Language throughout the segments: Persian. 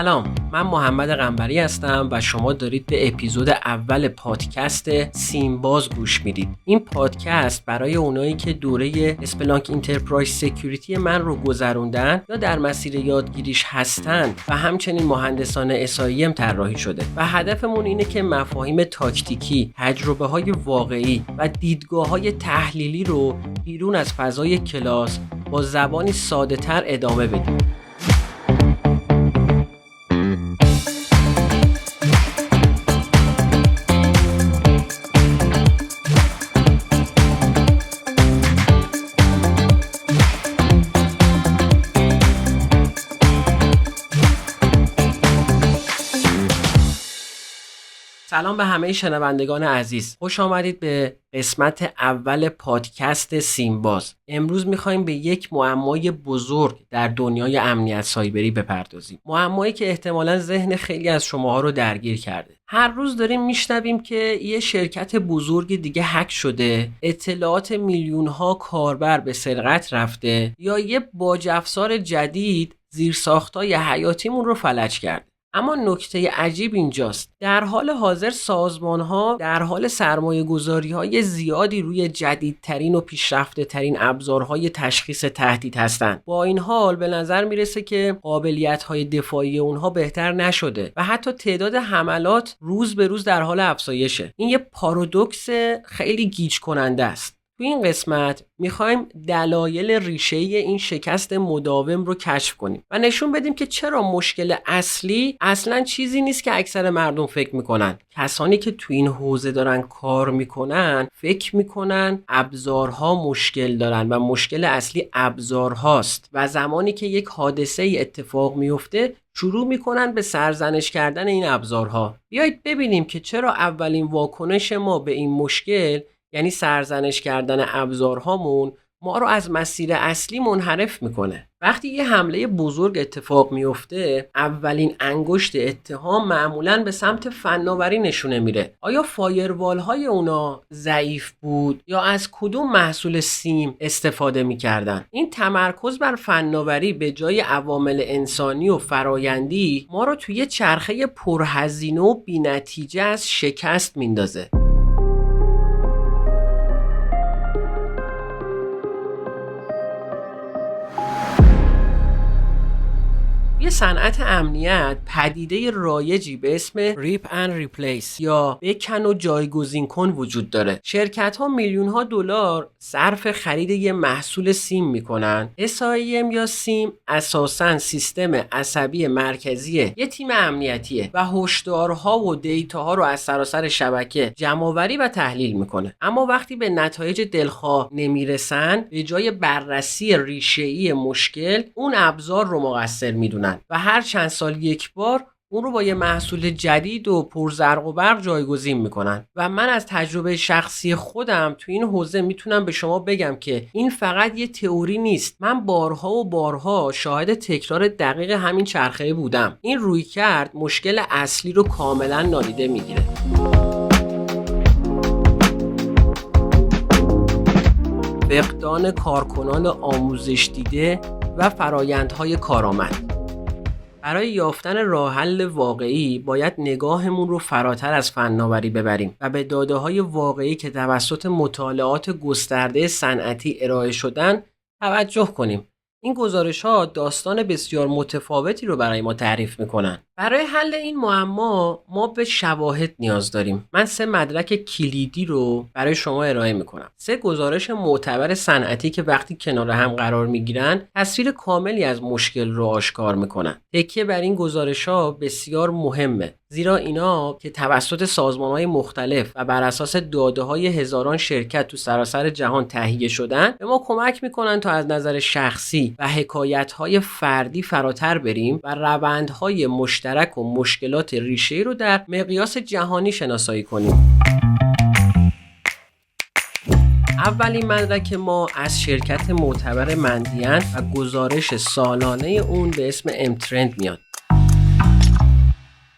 سلام، من محمد قنبری هستم و شما دارید به اپیزود اول پادکست سیمباز گوش میدید. این پادکست برای اونایی که دوره اسپلانک انترپرایز سکیوریتی من رو گذروندن یا در مسیر یادگیریش هستن و همچنین مهندسان SIEM طراحی شده و هدفمون اینه که مفاهیم تاکتیکی، تجربه‌های واقعی و دیدگاه‌های تحلیلی رو بیرون از فضای کلاس با زبانی ساده‌تر ادامه بدیم. سلام به همه شنوندگان عزیز. خوش آمدید به قسمت اول پادکست سیمباز. امروز میخوایم به یک معمای بزرگ در دنیای امنیت سایبری بپردازیم. معمایی که احتمالاً ذهن خیلی از شماها رو درگیر کرده. هر روز داریم میشنویم که یه شرکت بزرگ دیگه هک شده، اطلاعات میلیون‌ها کاربر به سرقت رفته یا یه باج افزار جدید زیرساختای حیاتیمون رو فلج کرده. اما نکته عجیب اینجاست، در حال حاضر سازمان‌ها در حال سرمایه‌گذاری‌های زیادی روی جدیدترین و پیشرفته‌ترین ابزارهای تشخیص تهدید هستند. با این حال به نظر میرسه که قابلیت‌های دفاعی اونها بهتر نشده و حتی تعداد حملات روز به روز در حال افزایشه. این یه پارادوکس خیلی گیج کننده است. تو این قسمت میخوایم دلایل ریشه‌ای این شکست مداوم رو کشف کنیم و نشون بدیم که چرا مشکل اصلی اصلاً چیزی نیست که اکثر مردم فکر میکنن. کسانی که تو این حوزه دارن کار میکنن فکر میکنن ابزارها مشکل دارن و مشکل اصلی ابزارهاست و زمانی که یک حادثه ای اتفاق میفته شروع میکنن به سرزنش کردن این ابزارها. بیایید ببینیم که چرا اولین واکنش ما به این مشکل، یعنی سرزنش کردن ابزارهامون، ما رو از مسیر اصلی منحرف میکنه. وقتی یه حمله بزرگ اتفاق میفته، اولین انگشت اتهام معمولاً به سمت فناوری نشونه میره. آیا فایروال های اونا ضعیف بود یا از کدوم محصول سیم استفاده میکردن؟ این تمرکز بر فناوری به جای عوامل انسانی و فرایندی ما رو توی چرخه پرهزینه و بی‌نتیجه از شکست میندازه. یه صنعت امنیت پدیده رایجی به اسم ریپ اند ریپلیس یا بکن و جایگزین کن وجود داره. شرکت ها میلیون ها دلار صرف خرید یه محصول سیم میکنن. SIEM یا سیم اساساً سیستم عصبی مرکزی یه تیم امنیتیه و هشدارها و دیتاها رو از سراسر شبکه جمع‌آوری و تحلیل میکنه. اما وقتی به نتایج دلخواه نمیرسن، به جای بررسی ریشه‌ای مشکل اون ابزار رو مقصر میدونن و هر چند سال یک بار اون رو با یه محصول جدید و پرزرق و برق جایگزین میکنن. و من از تجربه شخصی خودم تو این حوزه میتونم به شما بگم که این فقط یه تئوری نیست. من بارها و بارها شاهد تکرار دقیق همین چرخه بودم. این رویکرد مشکل اصلی رو کاملا نادیده میگیره. فقدان کارکنان آموزش دیده و فرایندهای کارآمد. برای یافتن راه حل واقعی باید نگاهمون رو فراتر از فناوری ببریم و به داده‌های واقعی که توسط مطالعات گسترده صنعتی ارائه شدن توجه کنیم. این گزارش‌ها داستان بسیار متفاوتی رو برای ما تعریف می‌کنن. برای حل این معما ما به شواهد نیاز داریم. من 3 مدرک کلیدی رو برای شما ارائه می‌کنم. 3 گزارش معتبر صنعتی که وقتی کنار هم قرار می‌گیرن تصویر کاملی از مشکل رو آشکار می‌کنن. تکیه بر این گزارش‌ها بسیار مهمه، زیرا اینا که توسط سازمان‌های مختلف و بر اساس داده‌های هزاران شرکت تو سراسر جهان تهیه شدن به ما کمک می‌کنن تا از نظر شخصی و حکایت‌های فردی فراتر بریم و روندهای مشترک و مشکلات ریشه‌ای رو در مقیاس جهانی شناسایی کنیم. اولین مدرک ما از شرکت معتبر مندیان و گزارش سالانه اون به اسم امترند میاد.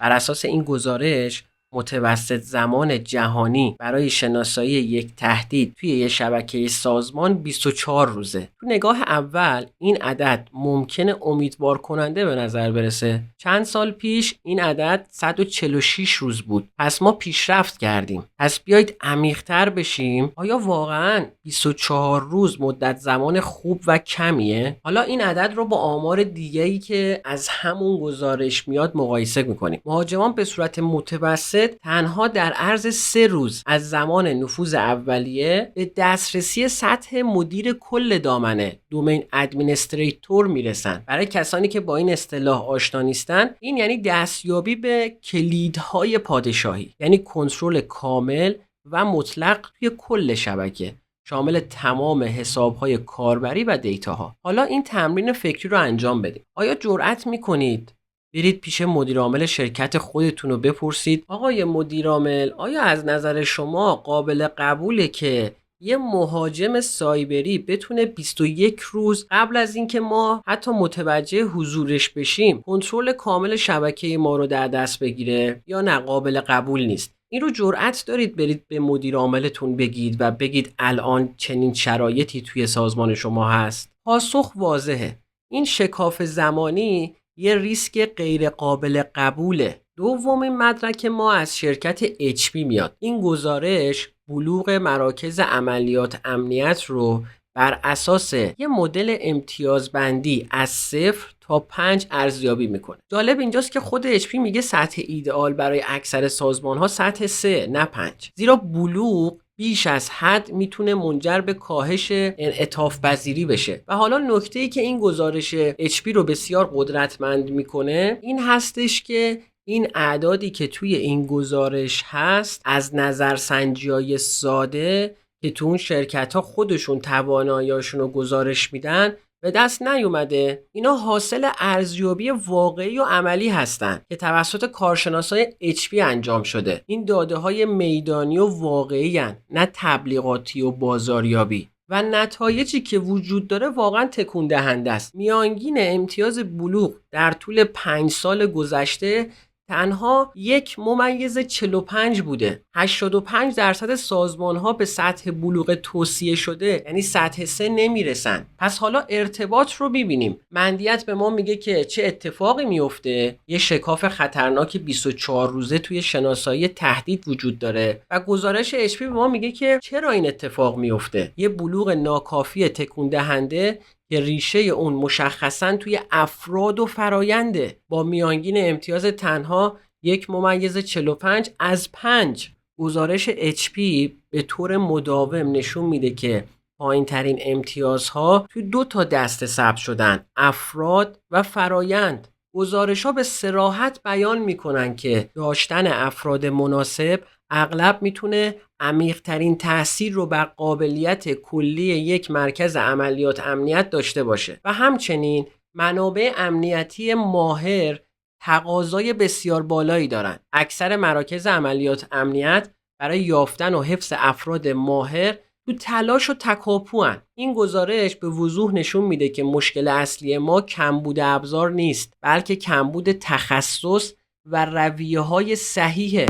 بر اساس این گزارش متوسط زمان جهانی برای شناسایی یک تهدید توی یک شبکه سازمان 24 روزه. تو نگاه اول این عدد ممکنه امیدوار کننده به نظر برسه. چند سال پیش این عدد 146 روز بود. پس ما پیشرفت کردیم. پس بیایید عمیق‌تر بشیم. آیا واقعاً 24 روز مدت زمان خوب و کمیه؟ حالا این عدد رو با آمار دیگه‌ای که از همون گزارش میاد مقایسه می‌کنیم. مهاجمان به صورت متوسط تنها در عرض 3 روز از زمان نفوذ اولیه به دسترسی سطح مدیر کل دامنه دومین ادمنستریتور میرسن. برای کسانی که با این اصطلاح آشنا نیستن، این یعنی دستیابی به کلیدهای پادشاهی، یعنی کنترل کامل و مطلق توی کل شبکه، شامل تمام حسابهای کاربری و دیتاها. حالا این تمرین فکری رو انجام بدید. آیا جرأت میکنید برید پیش مدیرعامل شرکت خودتون رو بپرسید آقای مدیرعامل، آیا از نظر شما قابل قبوله که یه مهاجم سایبری بتونه 21 روز قبل از اینکه ما حتی متوجه حضورش بشیم کنترل کامل شبکه ما رو در دست بگیره، یا نه قابل قبول نیست؟ این رو جرأت دارید برید به مدیر عاملتون بگید و بگید الان چنین شرایطی توی سازمان شما هست؟ پاسخ واضحه. این شکاف زمانی یه ریسک غیر قابل قبوله. دومین مدرک ما از شرکت HP میاد. این گزارش بلوغ مراکز عملیات امنیت رو بر اساس یه مدل امتیازبندی از 0 تا 5 ارزیابی میکنه. جالب اینجاست که خود HP میگه سطح ایدئال برای اکثر سازمان ها سطح 3 نه 5، زیرا بلوغ بیش از حد میتونه منجر به کاهش انعطاف پذیری بشه. و حالا نکته‌ای که این گزارش HP رو بسیار قدرتمند میکنه این هستش که این اعدادی که توی این گزارش هست از نظرسنجی‌های ساده که تو اون شرکت‌ها خودشون توانایی‌هاشون رو گزارش میدن به دست نیومده. اینا حاصل ارزیابی واقعی و عملی هستن که توسط کارشناسای HP انجام شده. این داده‌های میدانی و واقعی هن، نه تبلیغاتی و بازاریابی. و نتایجی که وجود داره واقعا تکون دهنده است. میانگین امتیاز بلوغ در طول 5 سال گذشته تنها 1.45 بوده. 85% سازمان ها به سطح بلوغ توصیه شده یعنی سطح 3 نمیرسن. پس حالا ارتباط رو ببینیم. مندیت به ما میگه که چه اتفاقی میفته. یه شکاف خطرناک 24 روزه توی شناسایی تهدید وجود داره و گزارش HP به ما میگه که چرا این اتفاق میفته. یه بلوغ ناکافی تکون دهنده که ریشه اون مشخصاً توی افراد و فراینده، با میانگین امتیاز تنها 1.45 از 5. گزارش HP به طور مداوم نشون میده که پایین ترین امتیازها توی 2 تا دسته ثبت شدن: افراد و فرایند. گزارش‌ها به صراحت بیان میکنن که داشتن افراد مناسب اغلب میتونه عمیق‌ترین تأثیر رو بر قابلیت کلی یک مرکز عملیات امنیت داشته باشه و همچنین منابع امنیتی ماهر تقاضای بسیار بالایی دارن. اکثر مراکز عملیات امنیت برای یافتن و حفظ افراد ماهر تو تلاش و تکاپوان. این گزارش به وضوح نشون میده که مشکل اصلی ما کمبود ابزار نیست، بلکه کمبود تخصص و رویه‌های صحیحه.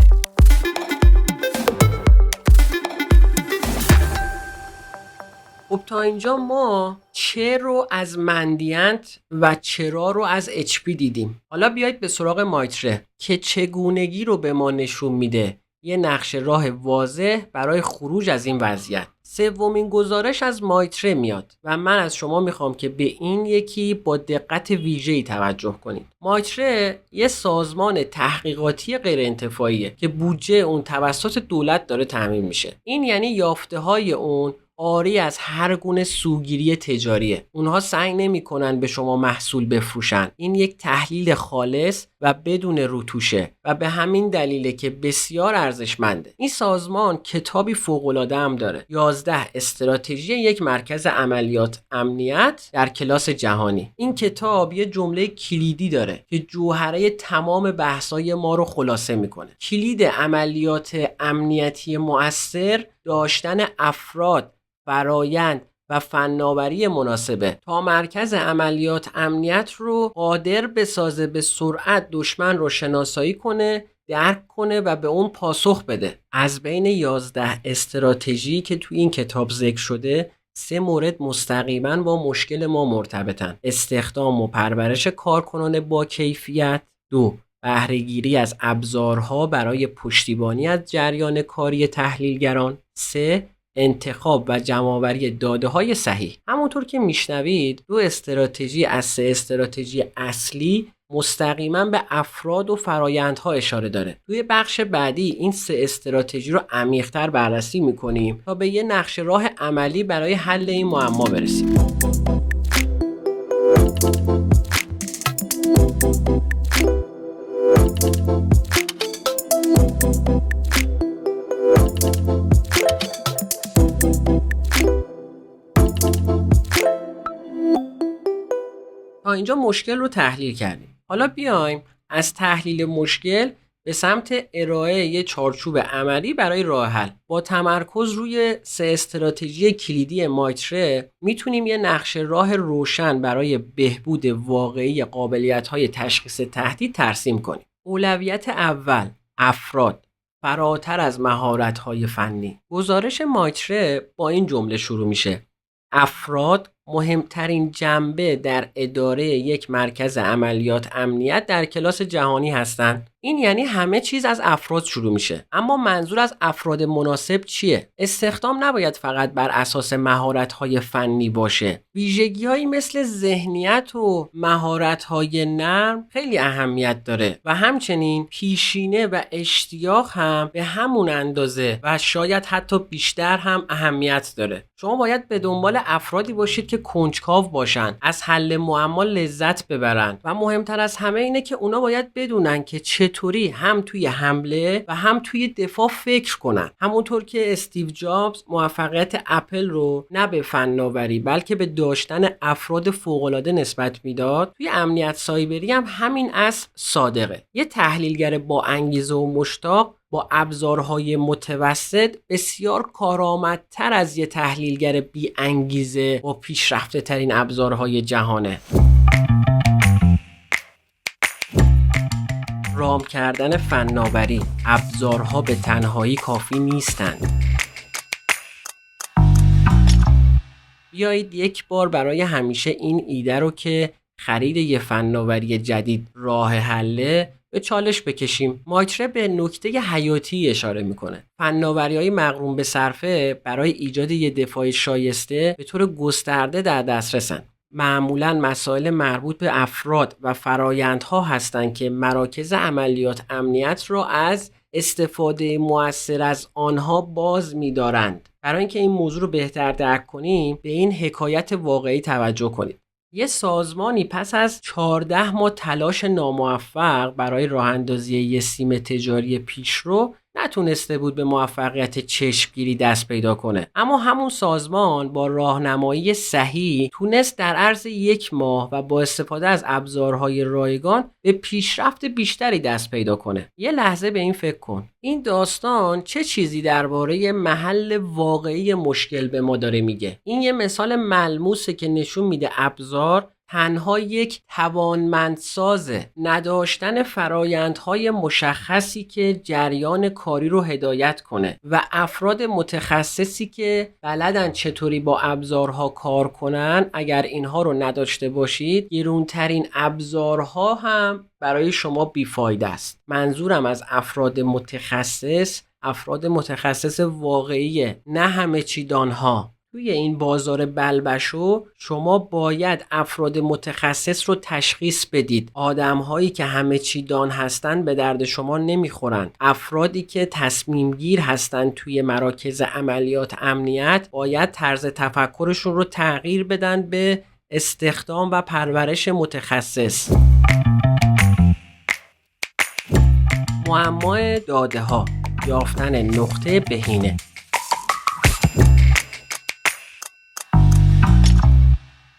خب تا اینجا ما چه رو از مندینت و چرا رو از HP دیدیم. حالا بیایید به سراغ مایتره که چگونگی رو به ما نشون میده، یه نقشه راه واضح برای خروج از این وضعیت. سومین گزارش از مایتره میاد و من از شما میخوام که به این یکی با دقت ویژه‌ای توجه کنید. مایتره یه سازمان تحقیقاتی غیر انتفاعیه که بودجه اون توسط دولت داره تامین میشه. این یعنی یافته‌های اون عاری از هر گونه سوگیری تجاریه. اونها سعی نمی‌کنن به شما محصول بفروشن. این یک تحلیل خالص و بدون روتوشه و به همین دلیله که بسیار ارزشمنده. این سازمان کتابی فوق‌العاده هم داره: 11 استراتژی یک مرکز عملیات امنیت در کلاس جهانی. این کتاب یه جمله کلیدی داره که جوهره تمام بحث‌های ما رو خلاصه میکنه. کلید عملیات امنیتی مؤثر داشتن افراد، فرایند و فناوری مناسبه تا مرکز عملیات امنیت رو قادر بسازه به سرعت دشمن رو شناسایی کنه درک کنه و به اون پاسخ بده. از بین 11 استراتژی که توی این کتاب ذکر شده 3 مورد مستقیما با مشکل ما مرتبطن: استخدام و پرورش کارکنان با کیفیت، 2 بهره‌گیری از ابزارها برای پشتیبانی از جریان کاری تحلیلگران، 3 انتخاب و جمع‌آوری داده‌های صحیح. همونطور که میشنوید 2 استراتژی از 3 استراتژی اصلی مستقیما به افراد و فرایندها اشاره داره. توی بخش بعدی این 3 استراتژی رو عمیق‌تر بررسی می‌کنیم تا به یه نقشه راه عملی برای حل این معما برسیم. تا اینجا مشکل رو تحلیل کردیم. حالا بیایم از تحلیل مشکل به سمت ارائه یه چارچوب عملی برای راه حل. با تمرکز روی 3 استراتژی کلیدی مایتره میتونیم یه نقشه راه روشن برای بهبود واقعی قابلیت‌های تشخیص تهدید ترسیم کنیم. اولویت اول، افراد فراتر از مهارت‌های فنی. گزارش مایتره با این جمله شروع میشه: افراد مهمترین جنبه در اداره یک مرکز عملیات امنیت در کلاس جهانی هستند. این یعنی همه چیز از افراد شروع میشه. اما منظور از افراد مناسب چیه؟ استخدام نباید فقط بر اساس مهارت‌های فنی باشه. ویژگی‌هایی مثل ذهنیت و مهارت‌های نرم خیلی اهمیت داره و همچنین پیشینه و اشتیاق هم به همون اندازه و شاید حتی بیشتر هم اهمیت داره. شما باید به دنبال افرادی باشید که کنجکاو باشن، از حل معما لذت ببرن و مهمتر از همه اینه که اونا باید بدونن که چطوری هم توی حمله و هم توی دفاع فکر کنن. همونطور که استیو جابز موفقیت اپل رو نه به فناوری بلکه به داشتن افراد فوق‌العاده نسبت میداد، توی امنیت سایبری هم همین اصل صادقه. یه تحلیلگر با انگیزه و مشتاق با ابزارهای متوسط بسیار کارآمدتر از یه تحلیلگر بی انگیزه با پیشرفته ترین ابزارهای جهانه. رام کردن فناوری، ابزارها به تنهایی کافی نیستند. بیایید یک بار برای همیشه این ایده رو که خرید یه فناوری جدید راه حله به چالش بکشیم. مایتره به نکته حیاتی اشاره میکنه. فناوری‌های مغروم به صرفه برای ایجاد یه دفاع شایسته به طور گسترده در دسترسن. معمولاً مسائل مربوط به افراد و فرایندها هستند که مراکز عملیات امنیت را از استفاده مؤثر از آنها باز می‌دارند. برای اینکه این موضوع رو بهتر درک کنیم به این حکایت واقعی توجه کنید. یه سازمانی پس از 14 ماه تلاش ناموفق برای راه اندازی یه سیم تجاری پیشرو نتونسته بود به موفقیت چشمگیری دست پیدا کنه. اما همون سازمان با راهنمایی صحیح تونست در عرض 1 ماه و با استفاده از ابزارهای رایگان به پیشرفت بیشتری دست پیدا کنه. یه لحظه به این فکر کن. این داستان چه چیزی درباره محل واقعی مشکل به ما داره میگه؟ این یه مثال ملموسه که نشون میده ابزار تنها یک توانمندسازه. نداشتن فرایندهای مشخصی که جریان کاری رو هدایت کنه و افراد متخصصی که بلدن چطوری با ابزارها کار کنن، اگر اینها رو نداشته باشید گرونترین ابزارها هم برای شما بیفایده است. منظورم از افراد متخصص واقعیه، نه همه چی دانها. توی این بازار بلبشو شما باید افراد متخصص رو تشخیص بدید. آدم‌هایی که همه چی دان هستن به درد شما نمیخورن. افرادی که تصمیم گیر هستن توی مراکز عملیات امنیت باید طرز تفکرشون رو تغییر بدن به استخدام و پرورش متخصص. معمای داده‌ها، یافتن نقطه بهینه.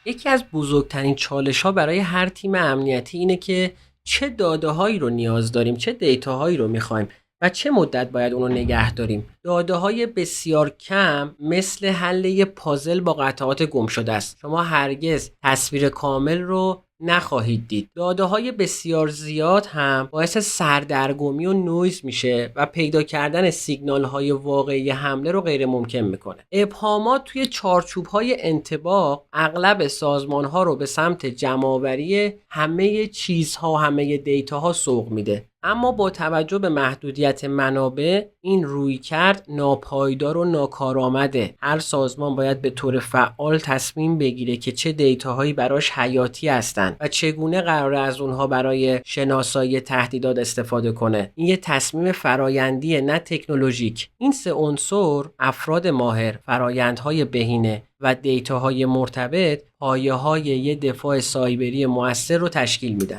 یکی از بزرگترین چالش‌ها برای هر تیم امنیتی اینه که چه داده‌هایی رو نیاز داریم، چه دیتاهایی رو می‌خوایم و چه مدت باید اون رو نگه داریم. داده‌های بسیار کم مثل حل یه پازل با قطعات گم شده است. شما هرگز تصویر کامل رو نخواهید دید. داده‌های بسیار زیاد هم باعث سردرگمی و نویز میشه و پیدا کردن سیگنال‌های واقعی حمله رو غیر ممکن میکنه. ابهامات توی چارچوب‌های انطباق اغلب سازمان‌ها رو به سمت جمع‌آوری همه چیزها و همه دیتاها سوق میده. اما با توجه به محدودیت منابع این رویکرد ناپایدار و ناکارآمده. هر سازمان باید به طور فعال تصمیم بگیره که چه دیتاهایی براش حیاتی هستن و چگونه قراره از اونها برای شناسایی تهدیدات استفاده کنه. این یه تصمیم فرایندیه نه تکنولوژیک. این سه عنصر، افراد ماهر، فرایندهای بهینه و دیتاهای مرتبط، پایه‌های یه دفاع سایبری مؤثر رو تشکیل میدن.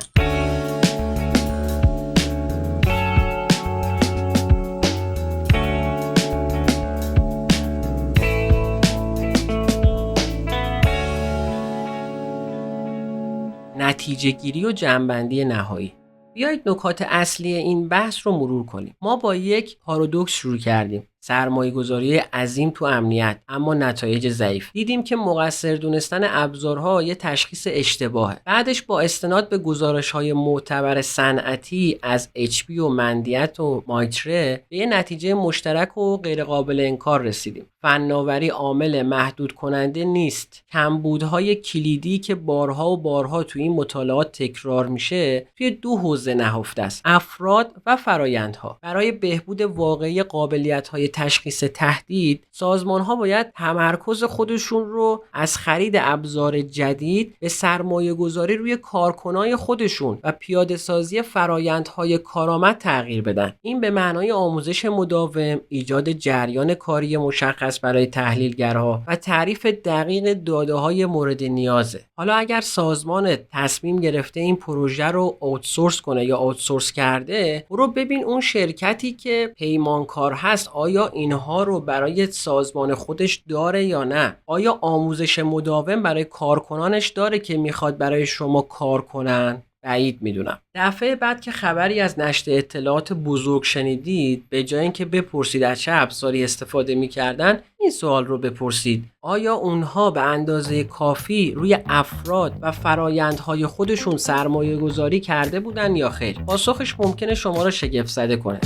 نتیجه گیری و جمع‌بندی نهایی. بیایید نکات اصلی این بحث رو مرور کنیم. ما با یک پارادوکس شروع کردیم. سرمایه‌گذاری عظیم تو امنیت اما نتایج ضعیف. دیدیم که مقصر دونستن ابزارها یه تشخیص اشتباهه. بعدش با استناد به گزارش‌های معتبر صنعتی از HP و مندیت و مایتره به یه نتیجه مشترک و غیر قابل انکار رسیدیم. فناوری عامل محدود کننده نیست. کمبودهای کلیدی که بارها و بارها تو این مطالعات تکرار میشه توی دو حوزه نهفته است: افراد و فرایندها. برای بهبود واقعی قابلیت‌های تشخیص تهدید، سازمان‌ها باید تمرکز خودشون رو از خرید ابزار جدید به سرمایه‌گذاری روی کارکنای خودشون و پیاده‌سازی فرایندهای کارآمد تغییر بدن. این به معنای آموزش مداوم، ایجاد جریان کاری مشخص برای تحلیلگرها و تعریف دقیق داده‌های مورد نیازه. حالا اگر سازمان تصمیم گرفته این پروژه رو آوتسورس کنه یا آوتسورس کرده، برو ببین اون شرکتی که پیمانکار هست آیا اینها رو برای سازمان خودش داره یا نه؟ آیا آموزش مداوم برای کارکنانش داره که میخواد برای شما کار کنن؟ بعید میدونم. دفعه بعد که خبری از نشر اطلاعات بزرگ شنیدید، به جای اینکه بپرسید از چه ابزاری استفاده میکردن، این سوال رو بپرسید: آیا اونها به اندازه کافی روی افراد و فرایندهای خودشون سرمایه گذاری کرده بودن یا خیر؟ پاسخش ممکنه شما رو شگفت زده کنه.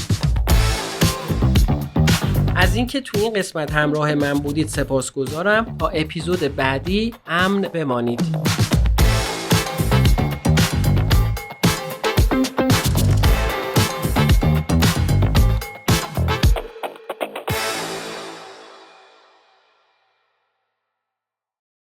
از اینکه تو این قسمت همراه من بودید سپاسگزارم. تا اپیزود بعدی امن بمانید.